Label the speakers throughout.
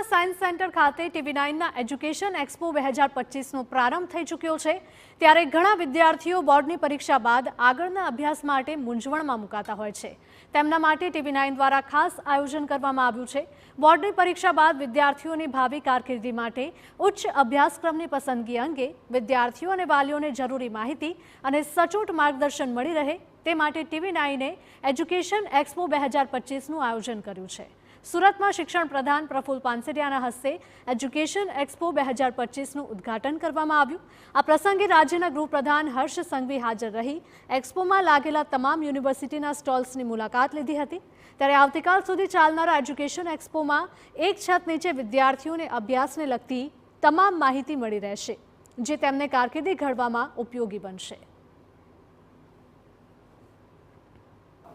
Speaker 1: Science centre ખાતે TV9ના education expo 2025નો પ્રારંભ થઈ ચૂક્યો છે। ત્યારે ઘણા વિદ્યાર્થીઓ બોર્ડની પરીક્ષા બાદ આગળના અભ્યાસ માટે મૂંઝવણમાં મુકાતા હોય છે। તેમના માટે TV9 દ્વારા ખાસ આયોજન કરવામાં આવ્યું છે। બોર્ડની પરીક્ષા બાદ વિદ્યાર્થીઓની ભાવિ કારકિર્દી માટે ઉચ્ચ અભ્યાસક્રમની પસંદગી અંગે વિદ્યાર્થીઓ અને વાલીઓને જરૂરી માહિતી અને સચોટ માર્ગદર્શન મળી રહે તે માટે TV9એ એજ્યુકેશન એક્સપો 2025નું આયોજન કર્યું છે। સુરતમાં શિક્ષણ પ્રધાન પ્રફુલ પાનસેરિયાના હસ્તે એજ્યુકેશન એક્સપો 2025નું ઉદ્ઘાટન કરવામાં આવ્યું। આ પ્રસંગે રાજ્યના ગૃહપ્રધાન હર્ષ સંઘવી હાજર રહી એક્સપોમાં લાગેલા તમામ યુનિવર્સિટીના સ્ટોલ્સની મુલાકાત લીધી હતી। ત્યારે આવતીકાલ સુધી ચાલનારા એજ્યુકેશન એક્સપોમાં એક છત નીચે વિદ્યાર્થીઓને અભ્યાસને લગતી તમામ માહિતી મળી રહેશે, જે તેમને કારકિર્દી ઘડવામાં ઉપયોગી બનશે।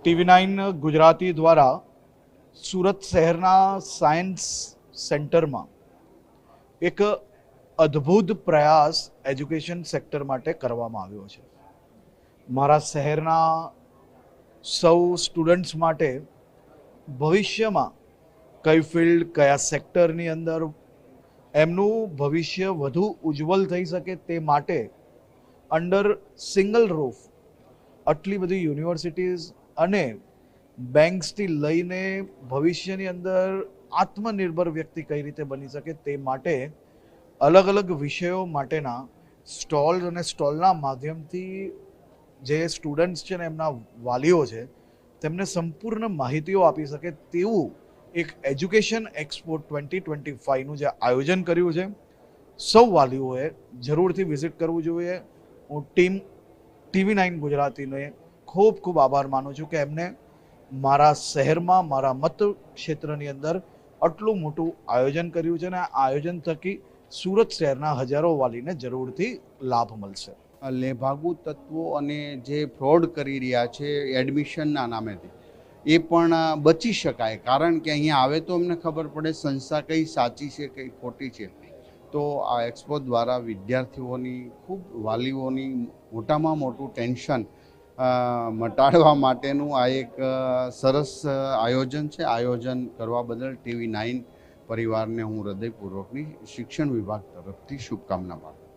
Speaker 2: TV9 ગુજરાતી દ્વારા સુરત શહેરના સાયન્સ સેન્ટરમાં એક અદ્ભુત પ્રયાસ એજ્યુકેશન સેક્ટર માટે કરવામાં આવ્યો છે। મારા શહેરના સૌ સ્ટુડન્ટ્સ માટે ભવિષ્યમાં કઈ ફિલ્ડ કયા સેક્ટરની અંદર એમનું ભવિષ્ય વધુ ઉજ્જવલ થઈ શકે તે માટે અંડર સિંગલ રૂફ આટલી બધી યુનિવર્સિટીઝ અને બેંક્સથી લઈને ભવિષ્યની અંદર આત્મનિર્ભર વ્યક્તિ કઈ રીતે બની શકે તે માટે અલગ અલગ વિષયો માટેના સ્ટોલ્સ અને સ્ટોલના માધ્યમથી જે સ્ટુડન્ટ્સ છે ને એમના વાલીઓ છે તેમને સંપૂર્ણ માહિતીઓ આપી શકે તેવું એક એજ્યુકેશન એક્સપો 2025નું જે આયોજન કર્યું છે, સૌ વાલીઓએ જરૂરથી વિઝિટ કરવું જોઈએ। હું ટીમ TV9 ગુજરાતીને ખૂબ ખૂબ આભાર માનું છું કે એમને મારા શહેરમાં મારા મત ક્ષેત્રની અંદર આટલું મોટું આયોજન કર્યું છે અને આ આયોજન થકી સુરત શહેરના હજારો વાલીને જરૂરથી લાભ મળશે।
Speaker 3: લેભાગુ તત્વો અને જે ફ્રોડ કરી રહ્યા છે એડમિશનના નામેથી એ પણ બચી શકાય, કારણ કે અહીંયા આવે તો અમને ખબર પડે સંસ્થા કઈ સાચી છે કઈ ખોટી છે। તો આ એક્સપો દ્વારા વિદ્યાર્થીઓની ખૂબ વાલીઓની મોટામાં મોટું ટેન્શન મટાડવા માટેનું આ એક સરસ આયોજન છે। આયોજન કરવા બદલ TV9 પરિવારને હું હૃદયપૂર્વકની શિક્ષણ વિભાગ તરફથી શુભકામના પાઠવું છું।